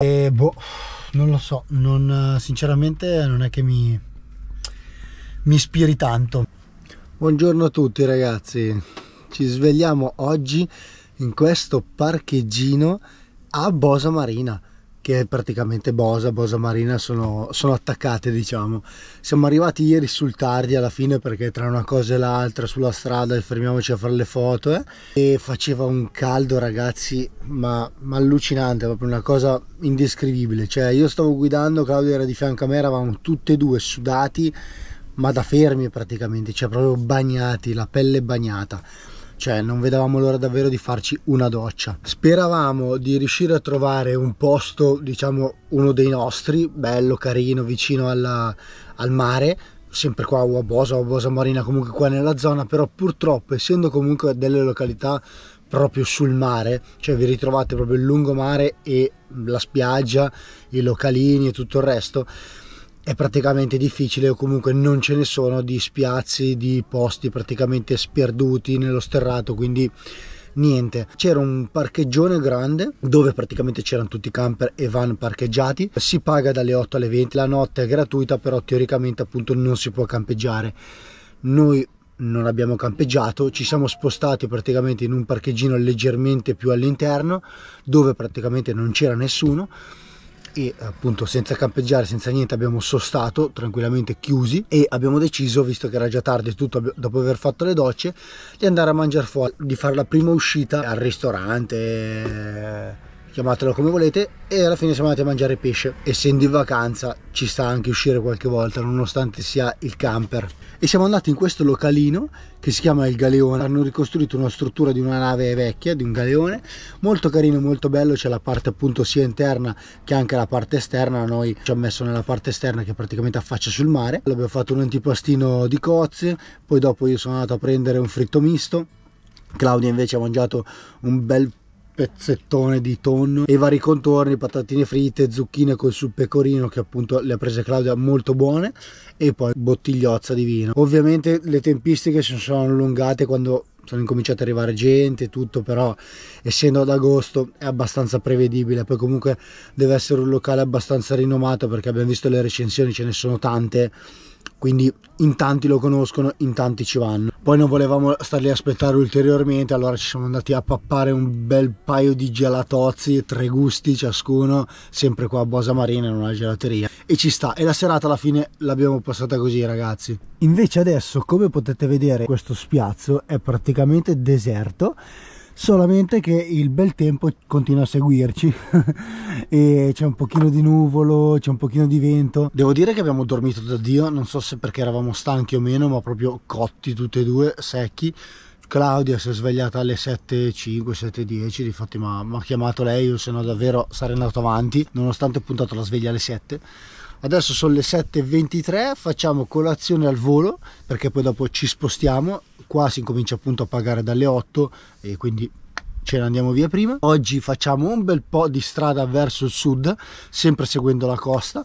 Boh, non lo so, sinceramente non è che mi ispiri tanto. Buongiorno a tutti ragazzi, ci svegliamo oggi in questo parcheggino a Bosa Marina, che è praticamente Bosa Marina sono attaccate, diciamo. Siamo arrivati ieri sul tardi alla fine, perché tra una cosa e l'altra sulla strada fermiamoci a fare le foto e faceva un caldo ragazzi ma allucinante, proprio una cosa indescrivibile. Cioè io stavo guidando, Claudio era di fianco a me, eravamo tutti e due sudati ma da fermi praticamente, cioè proprio bagnati, la pelle bagnata. Cioè non vedevamo l'ora davvero di farci una doccia. Speravamo di riuscire a trovare un posto, diciamo uno dei nostri, bello, carino, vicino al mare, sempre qua a Bosa Marina, comunque qua nella zona. Però purtroppo, essendo comunque delle località proprio sul mare, cioè vi ritrovate proprio il lungomare e la spiaggia, i localini e tutto il resto, è praticamente difficile, o comunque non ce ne sono di spiazzi, di posti praticamente sperduti nello sterrato, quindi niente. C'era un parcheggione grande dove praticamente c'erano tutti i camper e van parcheggiati, si paga dalle 8 alle 20, la notte è gratuita, però teoricamente appunto non si può campeggiare. Noi non abbiamo campeggiato, ci siamo spostati praticamente in un parcheggino leggermente più all'interno dove praticamente non c'era nessuno, e appunto senza campeggiare, senza niente, abbiamo sostato tranquillamente chiusi e abbiamo deciso, visto che era già tardi tutto, dopo aver fatto le docce, di andare a mangiare fuori, di fare la prima uscita al ristorante, chiamatelo come volete, e alla fine siamo andati a mangiare pesce. Essendo in vacanza ci sta anche uscire qualche volta nonostante sia il camper, e siamo andati in questo localino che si chiama il Galeone. Hanno ricostruito una struttura di una nave vecchia, di un galeone, molto carino, molto bello. C'è la parte appunto sia interna che anche la parte esterna. Noi ci abbiamo messo nella parte esterna che praticamente affaccia sul mare. Abbiamo fatto un antipastino di cozze, poi dopo io sono andato a prendere un fritto misto, Claudia invece ha mangiato un bel pezzettone di tonno e vari contorni, patatine fritte, zucchine col sul pecorino che appunto le ha prese Claudia, molto buone, e poi bottigliozza di vino. Ovviamente le tempistiche si sono allungate quando sono incominciate ad arrivare gente e tutto, però essendo ad agosto è abbastanza prevedibile. Poi comunque deve essere un locale abbastanza rinomato, perché abbiamo visto le recensioni, ce ne sono tante, quindi in tanti lo conoscono, in tanti ci vanno. Poi non volevamo star lì a aspettare ulteriormente, allora ci siamo andati a pappare un bel paio di gelatozzi, 3 gusti ciascuno, sempre qua a Bosa Marina in una gelateria, e ci sta. E la serata alla fine l'abbiamo passata così ragazzi. Invece adesso, come potete vedere, questo spiazzo è praticamente deserto, solamente che il bel tempo continua a seguirci e c'è un pochino di nuvolo, c'è un pochino di vento. Devo dire che abbiamo dormito da Dio, non so se perché eravamo stanchi o meno, ma proprio cotti tutti e due, secchi. Claudia si è svegliata alle 7:05, 7:10, difatti mi ha chiamato lei, se no davvero sarei andato avanti, nonostante ho puntato la sveglia alle 7. Adesso sono le 7:23, facciamo colazione al volo, perché poi dopo ci spostiamo. Qua si incomincia appunto a pagare dalle 8 e quindi ce ne andiamo via prima. Oggi facciamo un bel po' di strada verso il sud, sempre seguendo la costa,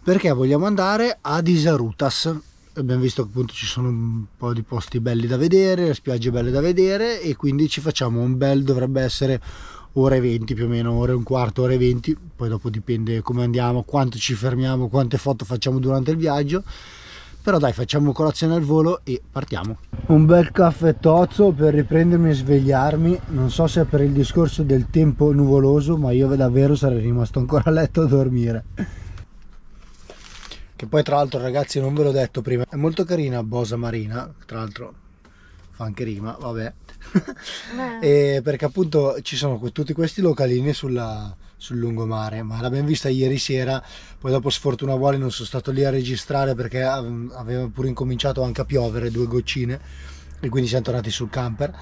perché vogliamo andare ad Isarutas. Abbiamo visto che appunto ci sono un po' di posti belli da vedere, spiagge belle da vedere, e quindi ci facciamo un bel, dovrebbe essere ore 20 più o meno, ore e un quarto, ore 20, poi dopo dipende come andiamo, quanto ci fermiamo, quante foto facciamo durante il viaggio. Però dai, facciamo colazione al volo e partiamo. Un bel caffè tozzo per riprendermi e svegliarmi. Non so se è per il discorso del tempo nuvoloso, ma io davvero sarei rimasto ancora a letto a dormire. Che poi tra l'altro ragazzi, non ve l'ho detto prima, è molto carina Bosa Marina, tra l'altro fa anche rima, vabbè. E perché appunto ci sono tutti questi localini sul lungomare, ma l'abbiamo vista ieri sera. Poi dopo, sfortuna vuole, non sono stato lì a registrare perché aveva pure incominciato anche a piovere, 2 goccine, e quindi siamo tornati sul camper.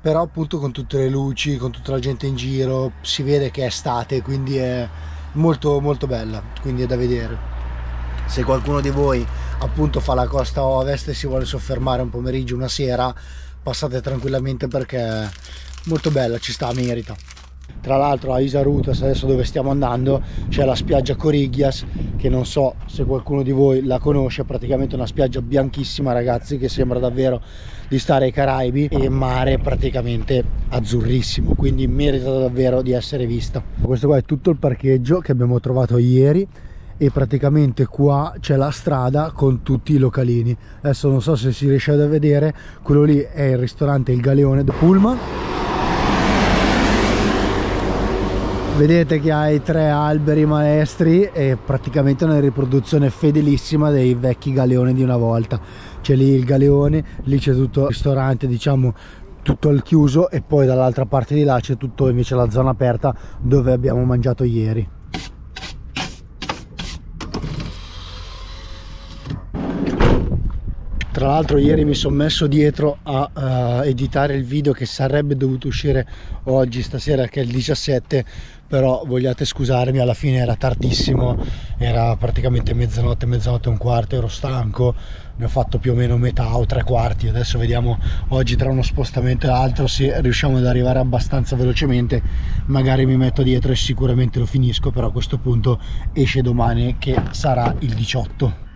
Però appunto con tutte le luci, con tutta la gente in giro, si vede che è estate, quindi è molto molto bella, quindi è da vedere. Se qualcuno di voi appunto fa la costa ovest e si vuole soffermare un pomeriggio, una sera, passate tranquillamente perché è molto bella, ci sta, merita. Tra l'altro a Isla Rutas, adesso dove stiamo andando, c'è la spiaggia Coriggias, che non so se qualcuno di voi la conosce, è praticamente una spiaggia bianchissima, ragazzi, che sembra davvero di stare ai Caraibi, e mare praticamente azzurrissimo, quindi merita davvero di essere vista. Questo qua è tutto il parcheggio che abbiamo trovato ieri, e praticamente qua c'è la strada con tutti i localini. Adesso non so se si riesce a vedere, quello lì è il ristorante Il Galeone de Pullman. Vedete che ha i 3 alberi maestri e praticamente una riproduzione fedelissima dei vecchi galeoni di una volta. C'è lì il galeone, lì c'è tutto il ristorante, diciamo tutto al chiuso, e poi dall'altra parte di là c'è tutto invece la zona aperta dove abbiamo mangiato ieri. Tra l'altro ieri mi sono messo dietro a editare il video che sarebbe dovuto uscire oggi, stasera, che è il 17, però vogliate scusarmi, alla fine era tardissimo, era praticamente mezzanotte, mezzanotte e un quarto, ero stanco, ne ho fatto più o meno metà o 3/4. Adesso vediamo oggi tra uno spostamento e l'altro se riusciamo ad arrivare abbastanza velocemente, magari mi metto dietro e sicuramente lo finisco, però a questo punto esce domani che sarà il 18.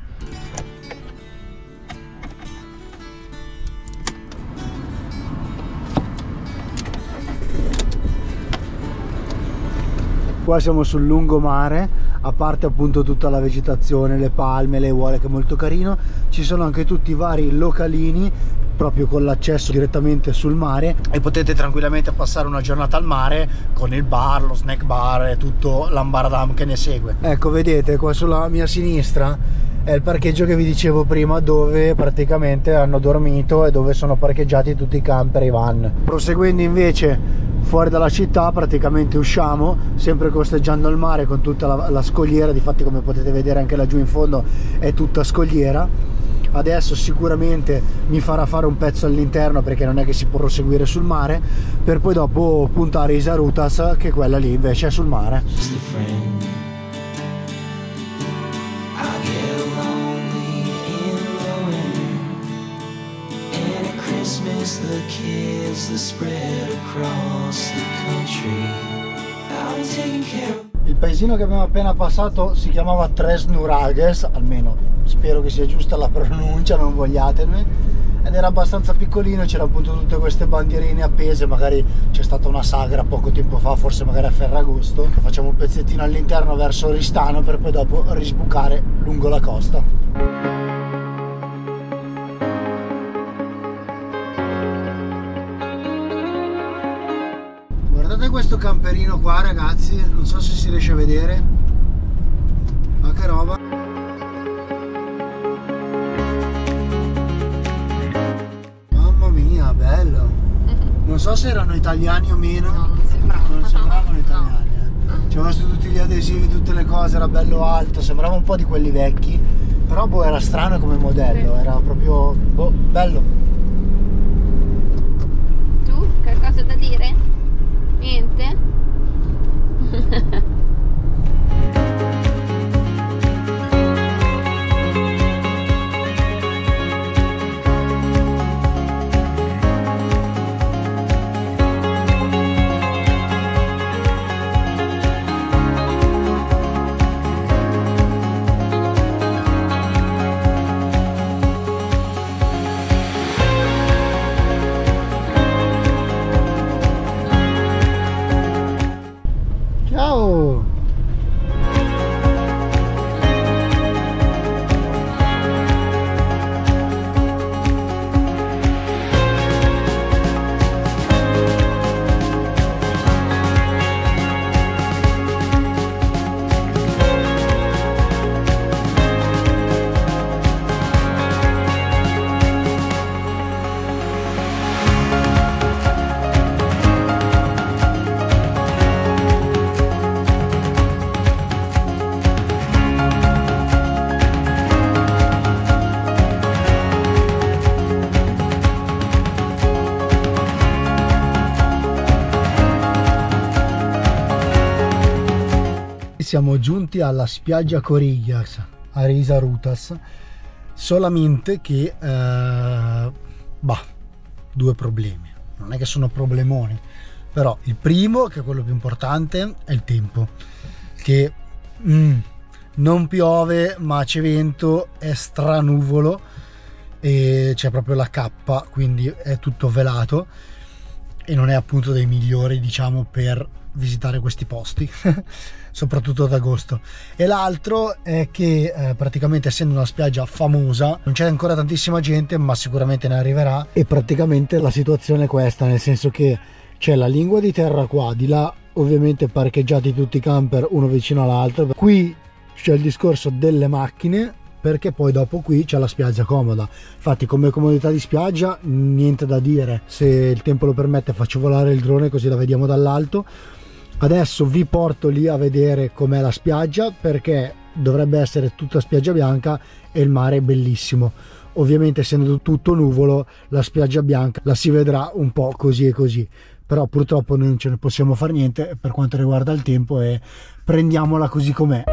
Qua siamo sul lungomare, a parte appunto tutta la vegetazione, le palme, le aiuole, che è molto carino. Ci sono anche tutti i vari localini proprio con l'accesso direttamente sul mare, e potete tranquillamente passare una giornata al mare con il bar, lo snack bar e tutto l'ambaradam che ne segue. Ecco, vedete qua sulla mia sinistra è il parcheggio che vi dicevo prima, dove praticamente hanno dormito e dove sono parcheggiati tutti i camper e i van. Proseguendo invece fuori dalla città, praticamente usciamo sempre costeggiando il mare con tutta la scogliera. Difatti, come potete vedere anche laggiù in fondo è tutta scogliera. Adesso sicuramente mi farà fare un pezzo all'interno, perché non è che si può proseguire sul mare, per poi dopo puntare Isla Rutas, che quella lì invece è sul mare. The kids that spread across the country. I've been taking care of. Il paesino che abbiamo appena passato si chiamava Tres Nuragues, almeno spero che sia giusta la pronuncia, non vogliatemi, ed era abbastanza piccolino. C'erano appunto tutte queste bandierine appese, magari c'è stata una sagra poco tempo fa, forse magari a Ferragosto. Facciamo un pezzettino all'interno verso Oristano per poi dopo risbucare lungo la costa. Guardate questo camperino qua, ragazzi, non so se si riesce a vedere, ma che roba. Mamma mia, bello. Non so se erano italiani o meno. No, non sembravano. Non sembravano italiani, C'erano tutti gli adesivi, tutte le cose, era bello alto, sembrava un po' di quelli vecchi, però boh, era strano come modello, era proprio bello. Tu, qualcosa da dire? Niente? Ciao! Siamo giunti alla spiaggia Coriggias a Isla Rutas, solamente che due problemi, non è che sono problemoni, Però il primo, che è quello più importante, è il tempo, che non piove ma c'è vento, è stranuvolo e c'è proprio la cappa, quindi è tutto velato e non è appunto dei migliori, diciamo, per visitare questi posti soprattutto ad agosto. E l'altro è che praticamente, essendo una spiaggia famosa, non c'è ancora tantissima gente, ma sicuramente ne arriverà, e praticamente la situazione è questa, nel senso che c'è la lingua di terra qua, di là ovviamente parcheggiati tutti i camper uno vicino all'altro. Qui c'è il discorso delle macchine, perché poi dopo qui c'è la spiaggia comoda. Infatti come comodità di spiaggia niente da dire, se il tempo lo permette faccio volare il drone così la vediamo dall'alto. Adesso vi porto lì a vedere com'è la spiaggia, perché dovrebbe essere tutta spiaggia bianca e il mare è bellissimo. Ovviamente essendo tutto nuvolo la spiaggia bianca la si vedrà un po' così e così, però purtroppo non ce ne possiamo fare niente per quanto riguarda il tempo e prendiamola così com'è.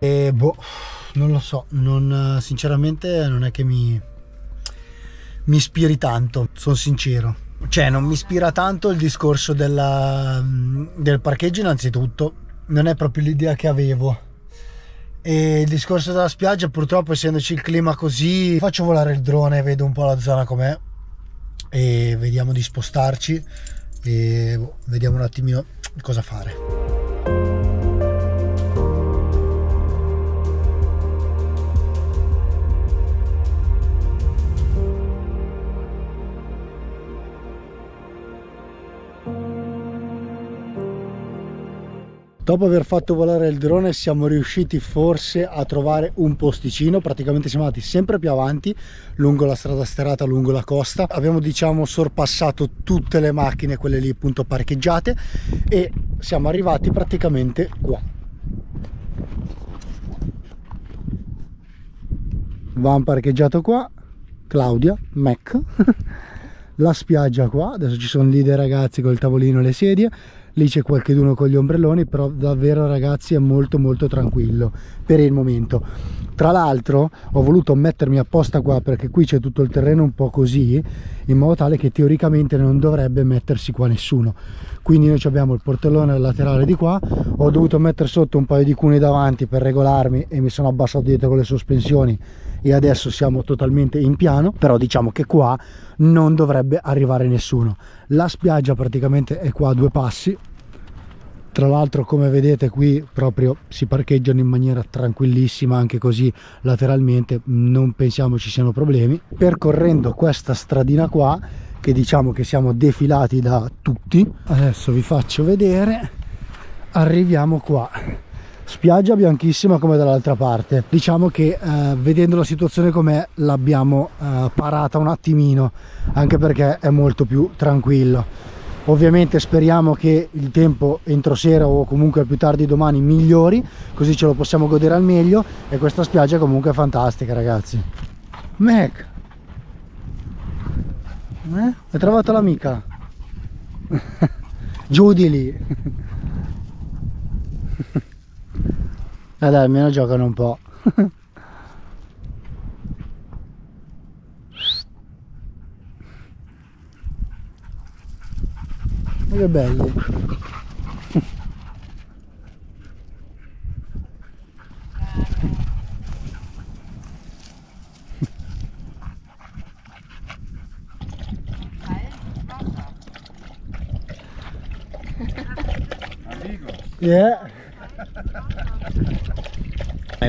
E boh, non lo so, sinceramente non è che mi ispiri tanto, sono sincero. Cioè non mi ispira tanto il discorso del parcheggio, innanzitutto non è proprio l'idea che avevo, e il discorso della spiaggia, purtroppo essendoci il clima così, faccio volare il drone, vedo un po' la zona com'è e vediamo di spostarci e boh, vediamo un attimino cosa fare. Dopo aver fatto volare il drone siamo riusciti forse a trovare un posticino, praticamente siamo andati sempre più avanti lungo la strada sterrata, lungo la costa. Abbiamo, diciamo, sorpassato tutte le macchine, quelle lì appunto parcheggiate, e siamo arrivati praticamente qua. Van parcheggiato qua, Claudia, Mac, la spiaggia qua, adesso ci sono lì dei ragazzi col tavolino e le sedie. Lì c'è qualcuno con gli ombrelloni, però davvero ragazzi è molto molto tranquillo per il momento. Tra l'altro ho voluto mettermi apposta qua perché qui c'è tutto il terreno un po' così, in modo tale che teoricamente non dovrebbe mettersi qua nessuno. Quindi noi abbiamo il portellone laterale di qua, ho dovuto mettere sotto un paio di cune davanti per regolarmi e mi sono abbassato dietro con le sospensioni e adesso siamo totalmente in piano, però diciamo che qua non dovrebbe arrivare nessuno. La spiaggia praticamente è qua a 2 passi. Tra l'altro, come vedete, qui proprio si parcheggiano in maniera tranquillissima, anche così lateralmente, non pensiamo ci siano problemi. Percorrendo questa stradina qua, che diciamo che siamo defilati da tutti, adesso vi faccio vedere, arriviamo qua. Spiaggia bianchissima come dall'altra parte. Diciamo che vedendo la situazione com'è l'abbiamo parata un attimino, anche perché è molto più tranquillo. Ovviamente speriamo che il tempo entro sera o comunque più tardi domani migliori, così ce lo possiamo godere al meglio, e questa spiaggia comunque è fantastica, ragazzi. Mac, hai trovato l'amica? Giù di lì. Dai, almeno giocano un po'. Che belli. Yeah.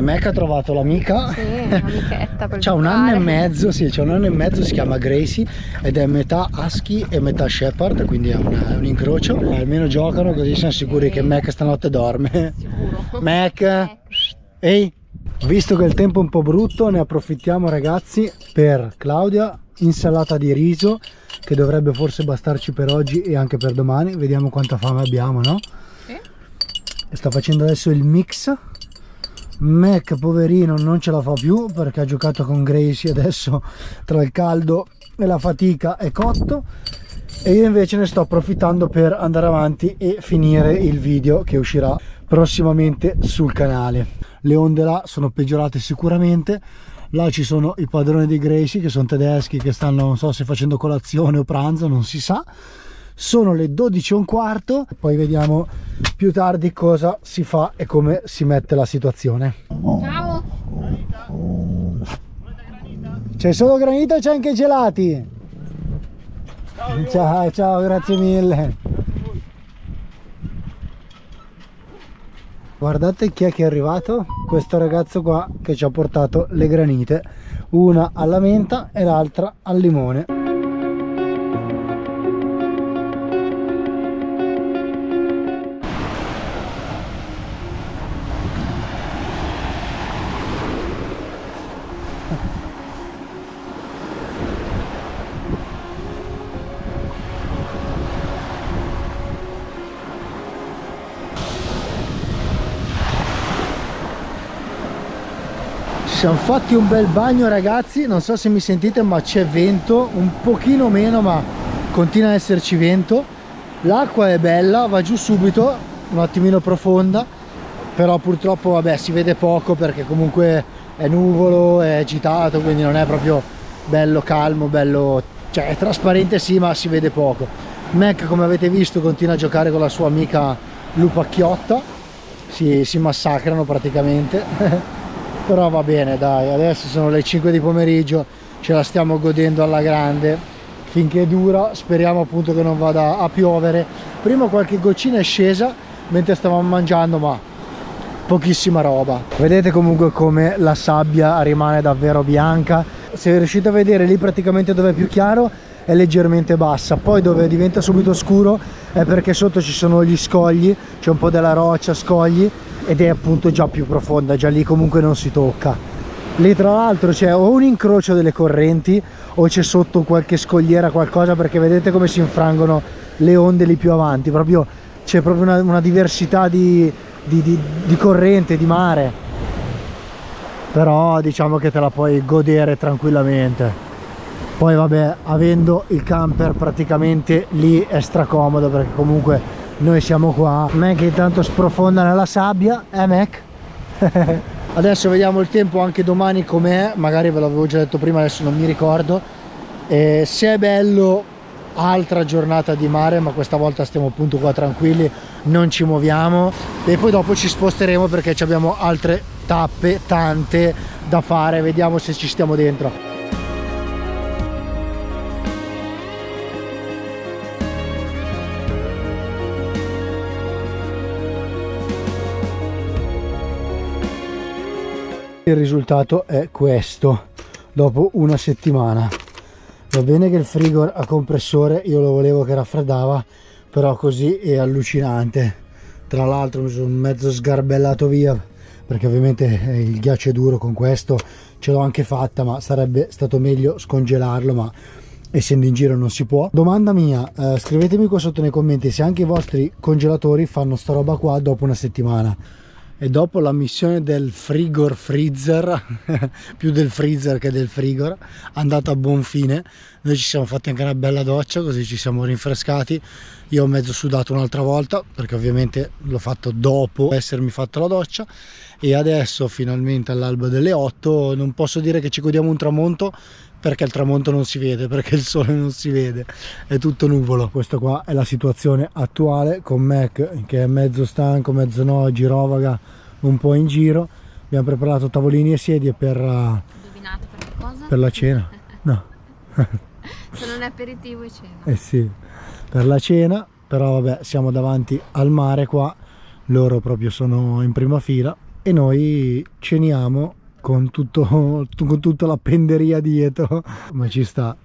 Mac ha trovato l'amica. Sì, un'amichetta per c'ha un anno e mezzo, sì, c'ha un anno e mezzo, si chiama Gracie ed è metà husky e metà shepherd, quindi è un incrocio. Almeno giocano, così siamo sicuri che Mac stanotte dorme. Sicuro. Mac, ehi, visto che il tempo è un po' brutto, ne approfittiamo, ragazzi, per Claudia insalata di riso, che dovrebbe forse bastarci per oggi e anche per domani. Vediamo quanta fame abbiamo, no? Sì. Sta facendo adesso il mix. Mac, poverino, non ce la fa più perché ha giocato con Gracie, adesso tra il caldo e la fatica è cotto. e io invece ne sto approfittando per andare avanti e finire il video che uscirà prossimamente sul canale. Le onde là sono peggiorate sicuramente. Là ci sono i padroni di Gracie che sono tedeschi, che stanno, non so se facendo colazione o pranzo, non si sa. Sono le 12:15, poi vediamo più tardi cosa si fa e come si mette la situazione. Ciao. C'è solo granito o c'è anche gelati? Ciao, ciao, grazie mille. Guardate chi è che è arrivato, questo ragazzo qua che ci ha portato le granite, una alla menta e l'altra al limone. Ci siamo fatti un bel bagno ragazzi, non so se mi sentite ma c'è vento, un pochino meno ma continua a esserci vento. L'acqua è bella, va giù subito, un attimino profonda, però purtroppo vabbè si vede poco perché comunque è nuvolo, è agitato, quindi non è proprio bello calmo, bello, cioè è trasparente sì ma si vede poco. Mac come avete visto continua a giocare con la sua amica Lupacchiotta, si massacrano praticamente. Però va bene dai, adesso sono le 5 di pomeriggio, ce la stiamo godendo alla grande finché dura, speriamo appunto che non vada a piovere. Prima qualche goccina è scesa mentre stavamo mangiando ma pochissima roba. Vedete comunque come la sabbia rimane davvero bianca, se riuscite a vedere lì praticamente dove è più chiaro è leggermente bassa, poi dove diventa subito scuro è perché sotto ci sono gli scogli, c'è un po' della roccia, scogli, ed è appunto già più profonda, già lì comunque non si tocca. Lì tra l'altro c'è o un incrocio delle correnti o c'è sotto qualche scogliera, qualcosa, perché vedete come si infrangono le onde lì più avanti, proprio c'è proprio una diversità di corrente, di mare, però diciamo che te la puoi godere tranquillamente. Poi vabbè, avendo il camper praticamente lì è stracomodo perché comunque noi siamo qua. Mac che intanto sprofonda nella sabbia, Mac? Adesso vediamo il tempo anche domani com'è, magari ve l'avevo già detto prima, adesso non mi ricordo. Se è bello, altra giornata di mare, ma questa volta stiamo appunto qua tranquilli, non ci muoviamo e poi dopo ci sposteremo perché abbiamo altre tappe, tante da fare, vediamo se ci stiamo dentro. Il risultato è questo dopo una settimana. Va bene che il frigo a compressore io lo volevo che raffreddava, però così è allucinante. Tra l'altro mi sono mezzo sgarbellato via perché ovviamente il ghiaccio è duro, con questo ce l'ho anche fatta, ma sarebbe stato meglio scongelarlo, ma essendo in giro non si può. Domanda mia, scrivetemi qua sotto nei commenti se anche i vostri congelatori fanno sta roba qua dopo una settimana. E dopo la missione del frigor freezer più del freezer che del frigor, andata a buon fine, noi ci siamo fatti anche una bella doccia, così ci siamo rinfrescati. Io ho mezzo sudato un'altra volta perché ovviamente l'ho fatto dopo essermi fatto la doccia, e adesso finalmente all'alba delle 8 non posso dire che ci godiamo un tramonto perché il tramonto non si vede, perché il sole non si vede, è tutto nuvolo. Questa qua è la situazione attuale con Mac che è mezzo stanco, mezzo no, girovaga un po' in giro. Abbiamo preparato tavolini e sedie per Indovinate per che cosa? Per la cena. No. Se non è aperitivo è cena. Eh sì, per la cena, però vabbè, siamo davanti al mare qua, loro proprio sono in prima fila e noi ceniamo con tutta la penderia dietro, ma ci sta.